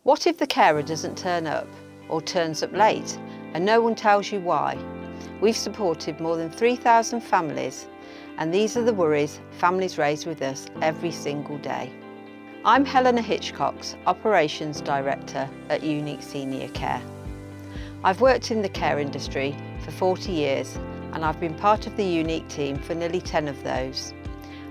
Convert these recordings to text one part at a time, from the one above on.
What if the carer doesn't turn up or turns up late and no one tells you why? We've supported more than 3,000 families, and these are the worries families raise with us every single day. I'm Helena Hitchcock, Operations Director at Unique Senior Care. I've worked in the care industry for 40 years and I've been part of the Unique team for nearly 10 of those.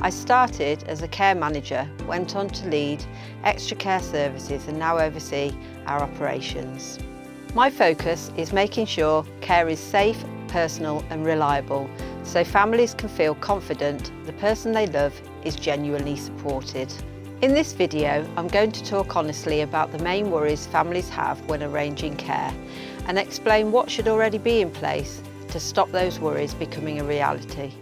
I started as a care manager, went on to lead extra care services and now oversee our operations. My focus is making sure care is safe, personal and reliable so families can feel confident the person they love is genuinely supported. In this video, I'm going to talk honestly about the main worries families have when arranging care and explain what should already be in place to stop those worries becoming a reality.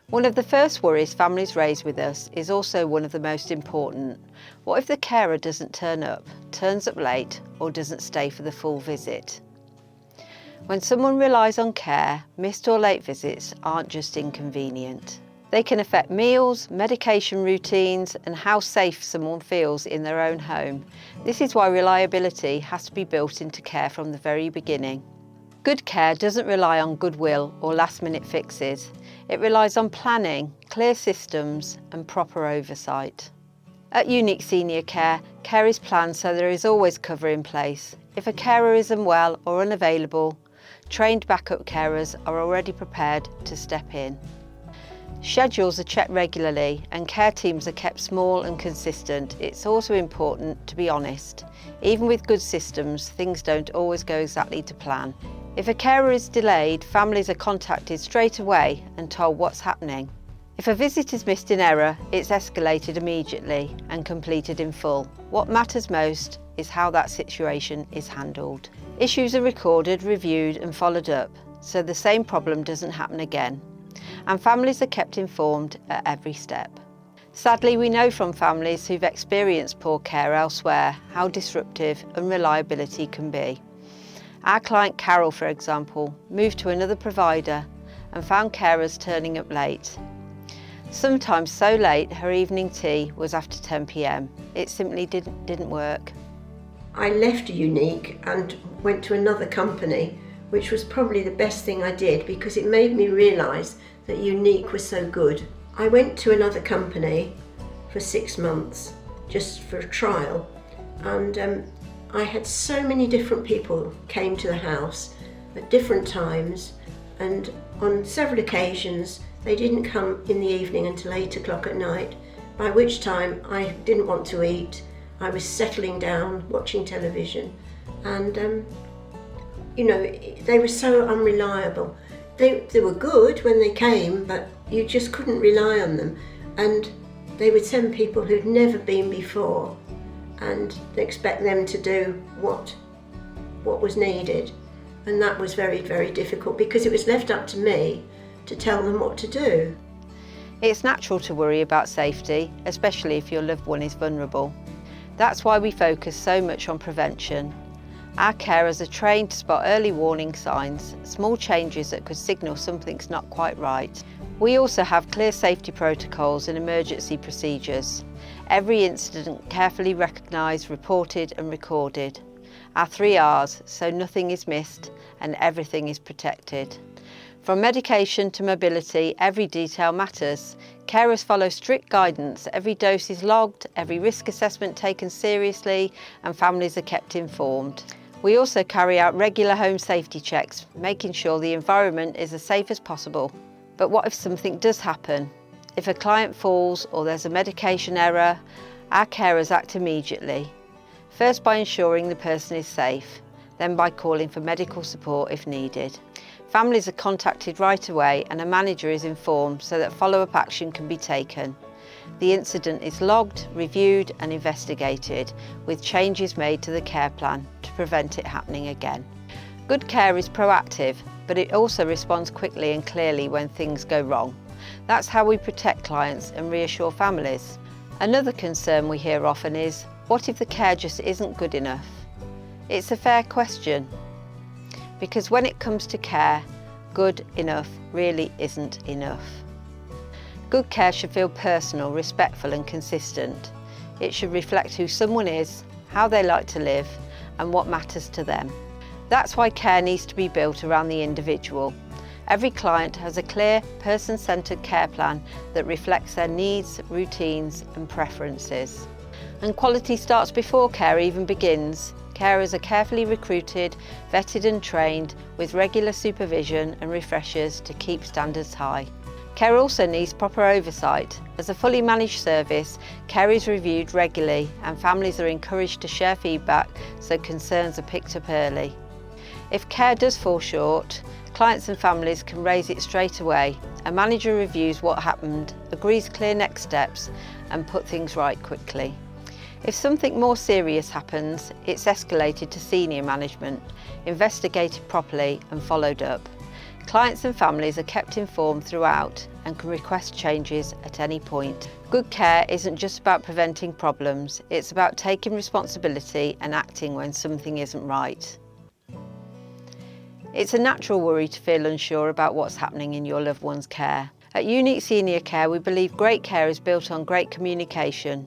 One of the first worries families raise with us is also one of the most important. What if the carer doesn't turn up, turns up late, or doesn't stay for the full visit? When someone relies on care, missed or late visits aren't just inconvenient. They can affect meals, medication routines, and how safe someone feels in their own home. This is why reliability has to be built into care from the very beginning. Good care doesn't rely on goodwill or last-minute fixes. It relies on planning, clear systems and proper oversight. At Unique Senior Care, care is planned so there is always cover in place. If a carer is unwell or unavailable, trained backup carers are already prepared to step in. Schedules are checked regularly and care teams are kept small and consistent. It's also important to be honest. Even with good systems, things don't always go exactly to plan. If a carer is delayed, families are contacted straight away and told what's happening. If a visit is missed in error, it's escalated immediately and completed in full. What matters most is how that situation is handled. Issues are recorded, reviewed and followed up, so the same problem doesn't happen again. And families are kept informed at every step. Sadly, we know from families who've experienced poor care elsewhere how disruptive unreliability can be. Our client Carol, for example, moved to another provider and found carers turning up late. Sometimes so late her evening tea was after 10 p.m. It simply didn't work. I left Unique and went to another company, which was probably the best thing I did because it made me realise that Unique was so good. I went to another company for 6 months just for a trial, and I had so many different people came to the house at different times, and on several occasions they didn't come in the evening until 8 o'clock at night, by which time I didn't want to eat. I was settling down, watching television, and they were so unreliable. They were good when they came, but you just couldn't rely on them, and they would send people who'd never been before and expect them to do what was needed, and that was very, very difficult because it was left up to me to tell them what to do. It's natural to worry about safety, especially if your loved one is vulnerable. That's why we focus so much on prevention. Our carers are trained to spot early warning signs, small changes that could signal something's not quite right. We also have clear safety protocols and emergency procedures. Every incident carefully recognised, reported and recorded. Our 3 R's, so nothing is missed and everything is protected. From medication to mobility, every detail matters. Carers follow strict guidance, every dose is logged, every risk assessment taken seriously and families are kept informed. We also carry out regular home safety checks, making sure the environment is as safe as possible. But what if something does happen? If a client falls or there's a medication error, our carers act immediately. First by ensuring the person is safe, then by calling for medical support if needed. Families are contacted right away and a manager is informed so that follow-up action can be taken. The incident is logged, reviewed and investigated, with changes made to the care plan to prevent it happening again. Good care is proactive, but it also responds quickly and clearly when things go wrong. That's how we protect clients and reassure families. Another concern we hear often is, what if the care just isn't good enough? It's a fair question, because when it comes to care, good enough really isn't enough. Good care should feel personal, respectful and consistent. It should reflect who someone is, how they like to live and what matters to them. That's why care needs to be built around the individual. Every client has a clear, person-centred care plan that reflects their needs, routines and preferences. And quality starts before care even begins. Carers are carefully recruited, vetted and trained with regular supervision and refreshers to keep standards high. Care also needs proper oversight. As a fully managed service, care is reviewed regularly and families are encouraged to share feedback so concerns are picked up early. If care does fall short, clients and families can raise it straight away. A manager reviews what happened, agrees clear next steps and put things right quickly. If something more serious happens, it's escalated to senior management, investigated properly and followed up. Clients and families are kept informed throughout and can request changes at any point. Good care isn't just about preventing problems, it's about taking responsibility and acting when something isn't right. It's a natural worry to feel unsure about what's happening in your loved one's care. At Unique Senior Care, we believe great care is built on great communication.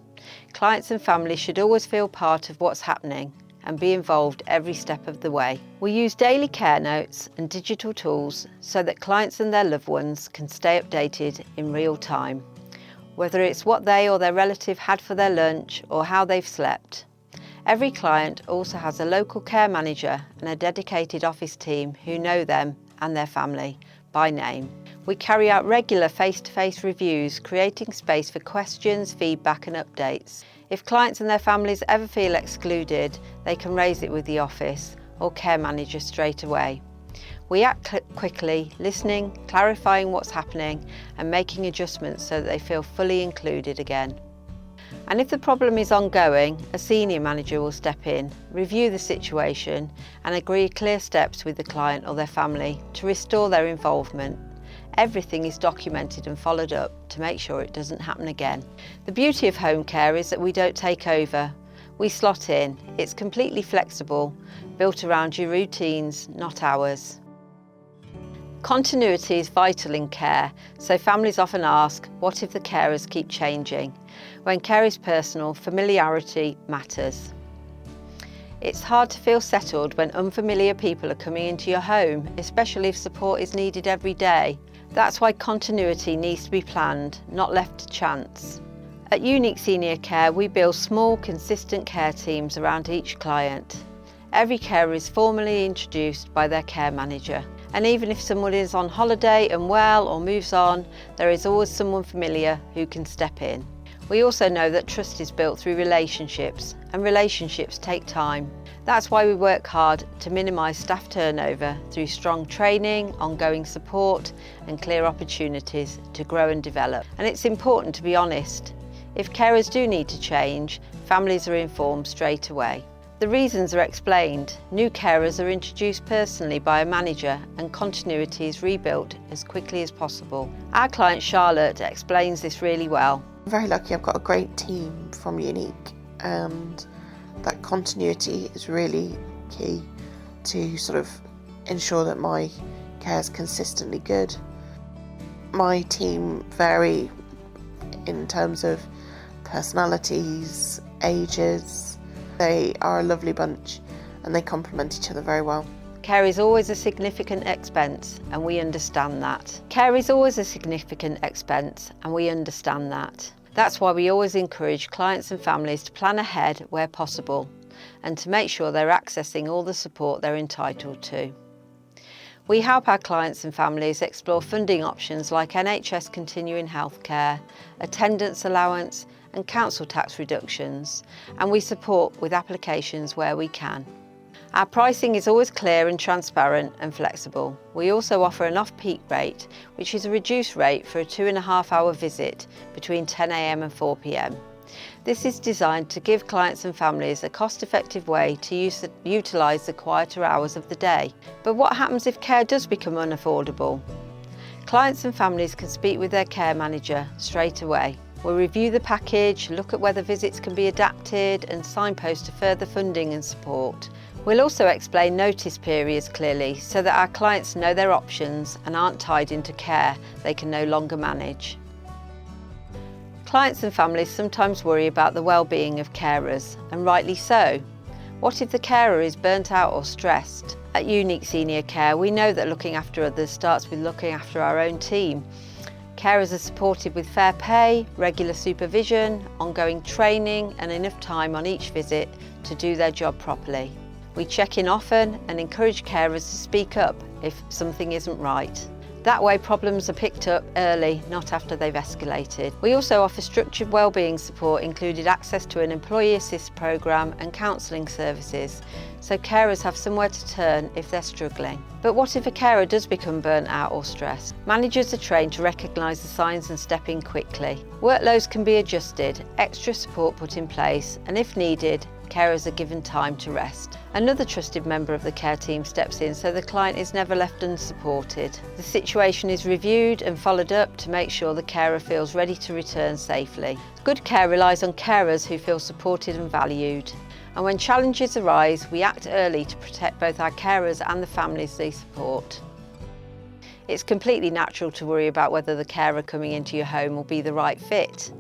Clients and families should always feel part of what's happening and be involved every step of the way. We use daily care notes and digital tools so that clients and their loved ones can stay updated in real time, whether it's what they or their relative had for their lunch or how they've slept. Every client also has a local care manager and a dedicated office team who know them and their family by name. We carry out regular face-to-face reviews, creating space for questions, feedback and updates. If clients and their families ever feel excluded, they can raise it with the office or care manager straight away. We act quickly, listening, clarifying what's happening and making adjustments so that they feel fully included again. And if the problem is ongoing, a senior manager will step in, review the situation and agree clear steps with the client or their family to restore their involvement. Everything is documented and followed up to make sure it doesn't happen again. The beauty of home care is that we don't take over. We slot in. It's completely flexible, built around your routines, not ours. Continuity is vital in care, so families often ask, what if the carers keep changing? When care is personal, familiarity matters. It's hard to feel settled when unfamiliar people are coming into your home, especially if support is needed every day. That's why continuity needs to be planned, not left to chance. At Unique Senior Care, we build small, consistent care teams around each client. Every carer is formally introduced by their care manager. And even if someone is on holiday, unwell or moves on, there is always someone familiar who can step in. We also know that trust is built through relationships, and relationships take time. That's why we work hard to minimise staff turnover through strong training, ongoing support and clear opportunities to grow and develop. And it's important to be honest. If carers do need to change, families are informed straight away. The reasons are explained. New carers are introduced personally by a manager and continuity is rebuilt as quickly as possible. Our client Charlotte explains this really well. I'm very lucky I've got a great team from Unique, and that continuity is really key to sort of ensure that my care is consistently good. My team vary in terms of personalities, ages. They are a lovely bunch and they complement each other very well. Care is always a significant expense and we understand that. Care is always a significant expense and we understand that. That's why we always encourage clients and families to plan ahead where possible and to make sure they're accessing all the support they're entitled to. We help our clients and families explore funding options like NHS continuing healthcare, attendance allowance and council tax reductions, and we support with applications where we can. Our pricing is always clear and transparent and flexible. We also offer an off-peak rate, which is a reduced rate for a 2.5-hour visit between 10 AM and 4 PM. This is designed to give clients and families a cost-effective way to utilise the quieter hours of the day. But what happens if care does become unaffordable? Clients and families can speak with their care manager straight away. We'll review the package, look at whether visits can be adapted and signpost to further funding and support. We'll also explain notice periods clearly so that our clients know their options and aren't tied into care they can no longer manage. Clients and families sometimes worry about the well-being of carers, and rightly so. What if the carer is burnt out or stressed? At Unique Senior Care, we know that looking after others starts with looking after our own team. Carers are supported with fair pay, regular supervision, ongoing training and enough time on each visit to do their job properly. We check in often and encourage carers to speak up if something isn't right. That way problems are picked up early, not after they've escalated. We also offer structured wellbeing support, including access to an employee assist programme and counselling services, so carers have somewhere to turn if they're struggling. But what if a carer does become burnt out or stressed? Managers are trained to recognise the signs and step in quickly. Workloads can be adjusted, extra support put in place, and if needed, carers are given time to rest. Another trusted member of the care team steps in so the client is never left unsupported. The situation is reviewed and followed up to make sure the carer feels ready to return safely. Good care relies on carers who feel supported and valued. And when challenges arise, we act early to protect both our carers and the families they support. It's completely natural to worry about whether the carer coming into your home will be the right fit.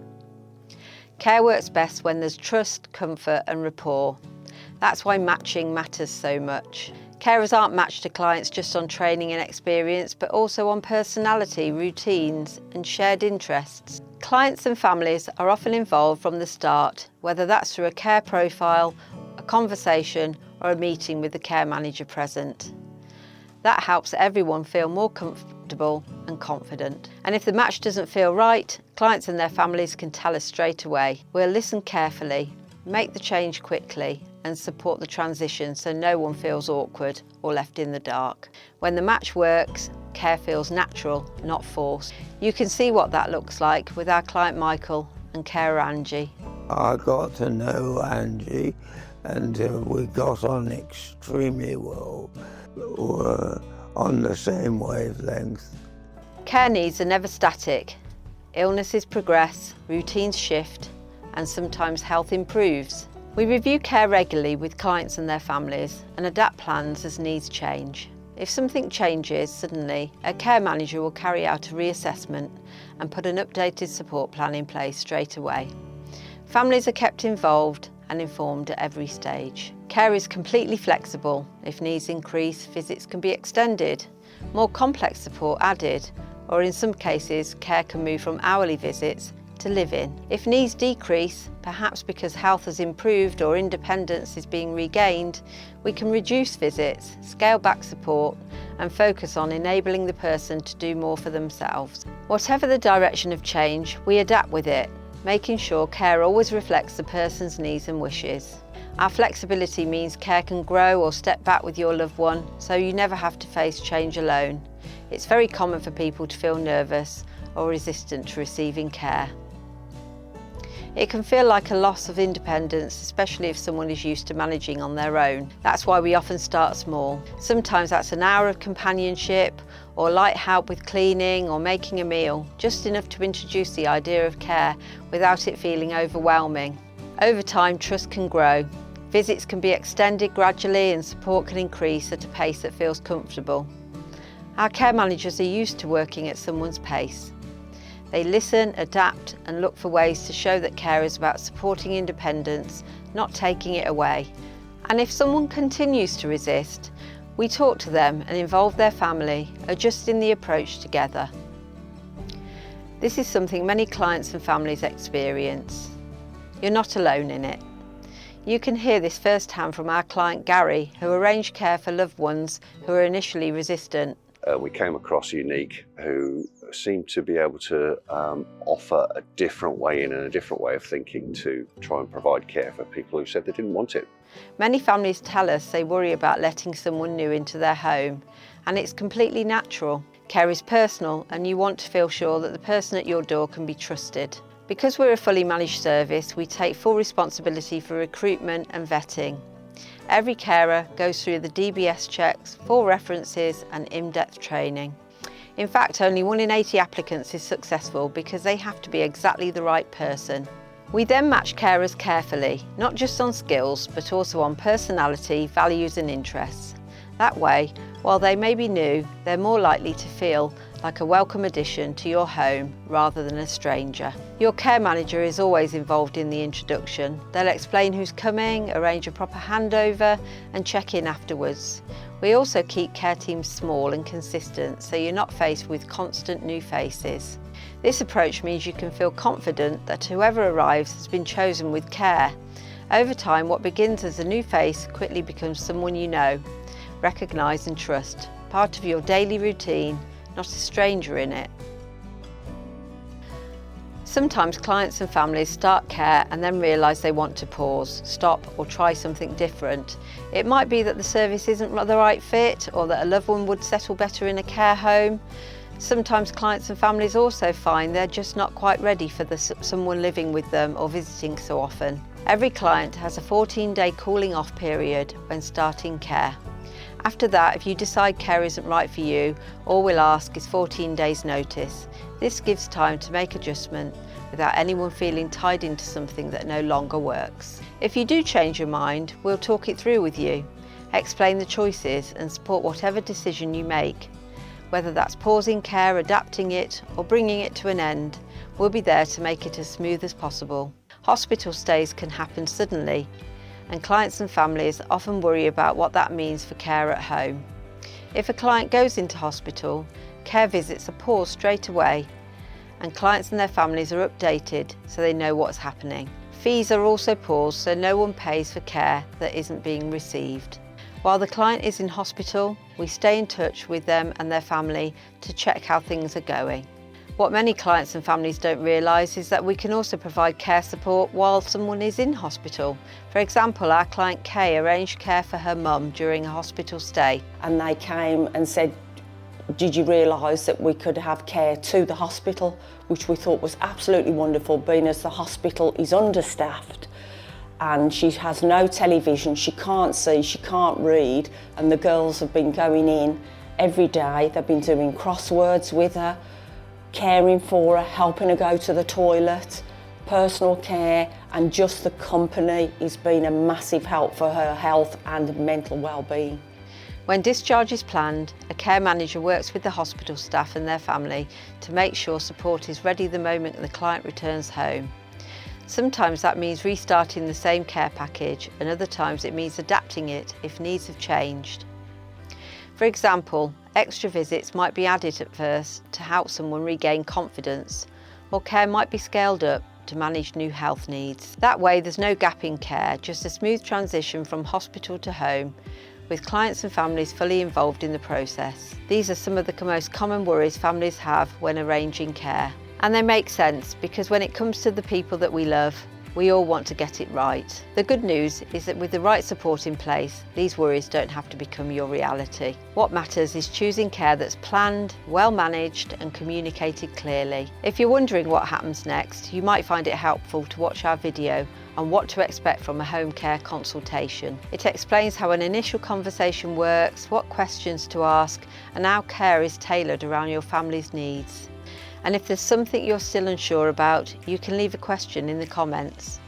Care works best when there's trust, comfort and rapport. That's why matching matters so much. Carers aren't matched to clients just on training and experience, but also on personality, routines and shared interests. Clients and families are often involved from the start, whether that's through a care profile, a conversation or a meeting with the care manager present. That helps everyone feel more comfortable and confident. And if the match doesn't feel right, clients and their families can tell us straight away. We'll listen carefully, make the change quickly and support the transition so no one feels awkward or left in the dark. When the match works, care feels natural, not forced. You can see what that looks like with our client Michael and carer Angie. I got to know Angie and we got on extremely well. We're on the same wavelength. Care needs are never static. Illnesses progress, routines shift, and sometimes health improves. We review care regularly with clients and their families and adapt plans as needs change. If something changes suddenly, a care manager will carry out a reassessment and put an updated support plan in place straight away. Families are kept involved and informed at every stage. Care is completely flexible. If needs increase, visits can be extended, more complex support added, or in some cases, care can move from hourly visits to live-in. If needs decrease, perhaps because health has improved or independence is being regained, we can reduce visits, scale back support, and focus on enabling the person to do more for themselves. Whatever the direction of change, we adapt with it, making sure care always reflects the person's needs and wishes. Our flexibility means care can grow or step back with your loved one, so you never have to face change alone. It's very common for people to feel nervous or resistant to receiving care. It can feel like a loss of independence, especially if someone is used to managing on their own. That's why we often start small. Sometimes that's an hour of companionship or light help with cleaning or making a meal, just enough to introduce the idea of care without it feeling overwhelming. Over time, trust can grow. Visits can be extended gradually and support can increase at a pace that feels comfortable. Our care managers are used to working at someone's pace. They listen, adapt and look for ways to show that care is about supporting independence, not taking it away. And if someone continues to resist, we talk to them and involve their family, adjusting the approach together. This is something many clients and families experience. You're not alone in it. You can hear this firsthand from our client Gary, who arranged care for loved ones who were initially resistant. We came across Unique, who seemed to be able to offer a different way in and a different way of thinking to try and provide care for people who said they didn't want it. Many families tell us they worry about letting someone new into their home, and it's completely natural. Care is personal and you want to feel sure that the person at your door can be trusted. Because we're a fully managed service, we take full responsibility for recruitment and vetting. Every carer goes through the DBS checks, full references and in-depth training. In fact, only 1 in 80 applicants is successful because they have to be exactly the right person. We then match carers carefully, not just on skills, but also on personality, values and interests. That way, while they may be new, they're more likely to feel like a welcome addition to your home rather than a stranger. Your care manager is always involved in the introduction. They'll explain who's coming, arrange a proper handover and check in afterwards. We also keep care teams small and consistent so you're not faced with constant new faces. This approach means you can feel confident that whoever arrives has been chosen with care. Over time, what begins as a new face quickly becomes someone you know, recognise and trust, part of your daily routine, not a stranger in it. Sometimes clients and families start care and then realise they want to pause, stop or try something different. It might be that the service isn't the right fit or that a loved one would settle better in a care home. Sometimes clients and families also find they're just not quite ready for someone living with them or visiting so often. Every client has a 14-day cooling off period when starting care. After that, if you decide care isn't right for you, all we'll ask is 14 days notice. This gives time to make adjustment without anyone feeling tied into something that no longer works. If you do change your mind, we'll talk it through with you, explain the choices and support whatever decision you make. Whether that's pausing care, adapting it or bringing it to an end, we'll be there to make it as smooth as possible. Hospital stays can happen suddenly, and clients and families often worry about what that means for care at home. If a client goes into hospital, care visits are paused straight away and clients and their families are updated so they know what's happening. Fees are also paused so no one pays for care that isn't being received. While the client is in hospital, we stay in touch with them and their family to check how things are going. What many clients and families don't realise is that we can also provide care support while someone is in hospital. For example, our client Kay arranged care for her mum during a hospital stay. And they came and said, did you realise that we could have care to the hospital? Which we thought was absolutely wonderful, being as the hospital is understaffed and she has no television, she can't see, she can't read, and the girls have been going in every day. They've been doing crosswords with her, caring for her, helping her go to the toilet, personal care, and just the company has been a massive help for her health and mental well-being. When discharge is planned, a care manager works with the hospital staff and their family to make sure support is ready the moment the client returns home. Sometimes that means restarting the same care package, and other times it means adapting it if needs have changed. For example, extra visits might be added at first to help someone regain confidence, or care might be scaled up to manage new health needs. That way there's no gap in care, just a smooth transition from hospital to home, with clients and families fully involved in the process. These are some of the most common worries families have when arranging care. And they make sense because when it comes to the people that we love, we all want to get it right. The good news is that with the right support in place, these worries don't have to become your reality. What matters is choosing care that's planned, well managed and communicated clearly. If you're wondering what happens next, you might find it helpful to watch our video on what to expect from a home care consultation. It explains how an initial conversation works, what questions to ask, and how care is tailored around your family's needs. And if there's something you're still unsure about, you can leave a question in the comments.